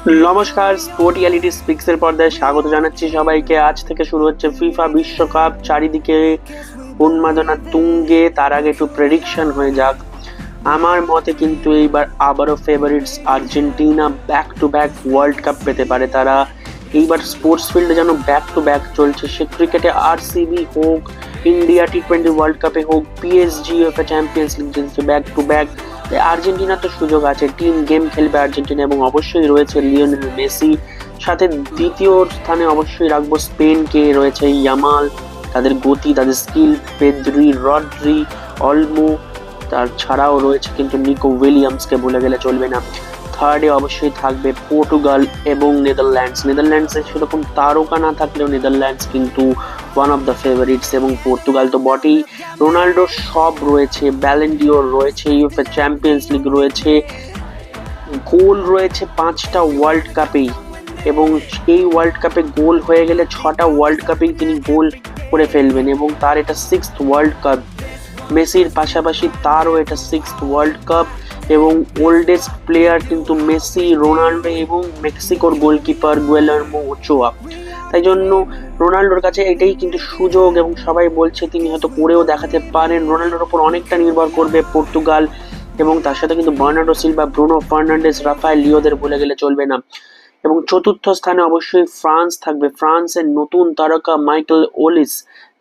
নমস্কার, sport reality স্পিক্সের পর্দায় স্বাগত জানাচ্ছি সবাইকে। আজ থেকে শুরু হচ্ছে ফিফা বিশ্বকাপ, চারিদিকে উন্মাদনা তুঙ্গে। তার আগে একটু প্রেডিকশন হয়ে যাক। আমার মতে কিন্তু এইবার আবারও favourites Argentina back to back world cup পেতে পারে তারা। এইবার স্পোর্টস ফিল্ডে যেন ব্যাক টু ব্যাক চলছে, সে ক্রিকেটে আরসিবি হোক, ইন্ডিয়া টি20 ওয়ার্ল্ড কাপে হোক, পিএসজি উয়েফা চ্যাম্পিয়ন্স লিগ জিতছে ব্যাক টু ব্যাক। আর্জেন্টিনার তো সুযোগ আছে, টিম গেম খেলবে আর্জেন্টিনা এবং অবশ্যই রয়েছে লিওনেল মেসি। সাথে দ্বিতীয় স্থানে অবশ্যই রাখবো স্পেনকে, রয়েছে ইয়ামাল, তাদের গতি, তাদের স্কিল, পেদ্রি, রড্রি, অলমো। তার ছাড়াও রয়েছে কিন্তু নিকো উইলিয়ামসকে ভুলে গেলে চলবে না। থার্ডে অবশ্যই থাকবে পর্তুগাল এবং নেদারল্যান্ডসের সেরকম তারকা না থাকলেও নেদারল্যান্ডস কিন্তু ওয়ান অফ দ্য ফেভারিটস, এবং পর্তুগাল তো বটেই। রোনাল্ডো সব রয়েছে, ব্যালেন্ডিওর রয়েছে, ইউএফএ চ্যাম্পিয়ন্স লিগ রয়েছে, গোল রয়েছে 5টা ওয়ার্ল্ড কাপেই, এবং এই ওয়ার্ল্ড কাপে গোল হয়ে গেলে 6টা ওয়ার্ল্ড কাপেই তিনি গোল করে ফেলবেন, এবং তার এটা 6th ওয়ার্ল্ড কাপ। মেসির পাশাপাশি তারও এটা 6th ওয়ার্ল্ড কাপ, এবং ওল্ডেস্ট প্লেয়ার কিন্তু মেসি, রোনাল্ডো এবং মেক্সিকোর গোলকিপার গুয়েলার্মো ওচোয়া। তাই জন্য রোনাল্ডোর কাছে এটাই কিন্তু সুযোগ, এবং সবাই বলছে তিনি হয়তো করেও দেখাতে পারেন। রোনাল্ডোর ওপর অনেকটা নির্ভর করবে পর্তুগাল, এবং তার সাথে কিন্তু Bernardo Silva, Bruno Fernandes, Rafael লিওদের ভুলে গেলে চলবে না। এবং চতুর্থ স্থানে অবশ্যই ফ্রান্স থাকবে। ফ্রান্সের নতুন তারকা মাইকেল ওলিস,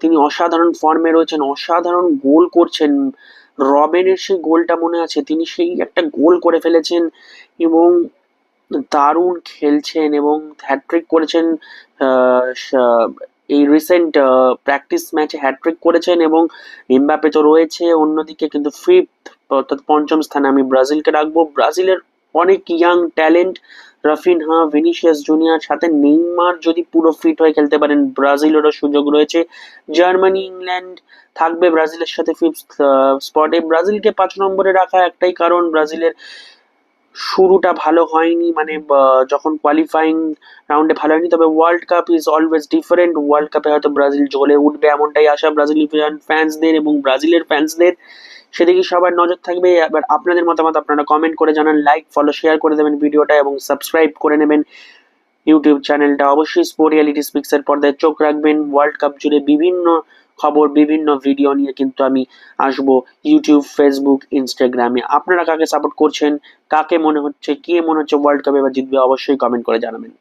তিনি অসাধারণ ফর্মে রয়েছেন, অসাধারণ গোল করছেন। রবেনের সেই গোলটা মনে আছে, তিনি সেই একটা গোল করে ফেলেছেন এবং দারুণ খেলছেন, এবং হ্যাটট্রিক করেছেন। এই রিসেন্ট প্র্যাকটিস ম্যাচে হ্যাটট্রিক করেছেন, এবং এমবাপে তো রয়েছে অন্যদিকে। কিন্তু ফিফথ অর্থাৎ পঞ্চম স্থানে আমি ব্রাজিলকে রাখবো। ব্রাজিলের অনেক young talent, Raphinha, Vinicius junior, সাথে নেইমার যদি পুরো ফিট হয়ে খেলতে পারেন, ব্রাজিলেরও সুযোগ রয়েছে। জার্মানি, ইংল্যান্ড থাকবে ব্রাজিলের সাথে ফিফথ স্পটে। ব্রাজিলকে 5 নম্বরে রাখা একটাই কারণ, ব্রাজিলের শুরুটা ভালো হয়নি, মানে যখন কোয়ালিফাইং রাউন্ডে ভালো হয়নি। তবে world cup is always different, world কাপে হয়তো ব্রাজিল জ্বলে উঠবে এমনটাই আশা ব্রাজিলিয়ান ফ্যান্সদের এবং ব্রাজিলের ফ্যান্সদের। সেদিকে সবার নজর থাকবে। এবার আপনাদের মতামত আপনারা কমেন্ট করে জানান, লাইক, ফলো, শেয়ার করে দেবেন ভিডিওটা, এবং সাবস্ক্রাইব করে নেবেন ইউটিউব চ্যানেলটা। অবশ্যই স্পোর্ট রিয়ালিটি স্পিক্সের পর্দায় চোখ রাখবেন। ওয়ার্ল্ড কাপ জুড়ে বিভিন্ন খবর, বিভিন্ন ভিডিও নিয়ে কিন্তু আমি আসবো ইউটিউব, ফেসবুক, ইনস্টাগ্রামে। আপনারা কাকে সাপোর্ট করছেন, কাকে মনে হচ্ছে, কে মনে হচ্ছে ওয়ার্ল্ড কাপে এবার জিতবে, অবশ্যই কমেন্ট করে জানাবেন।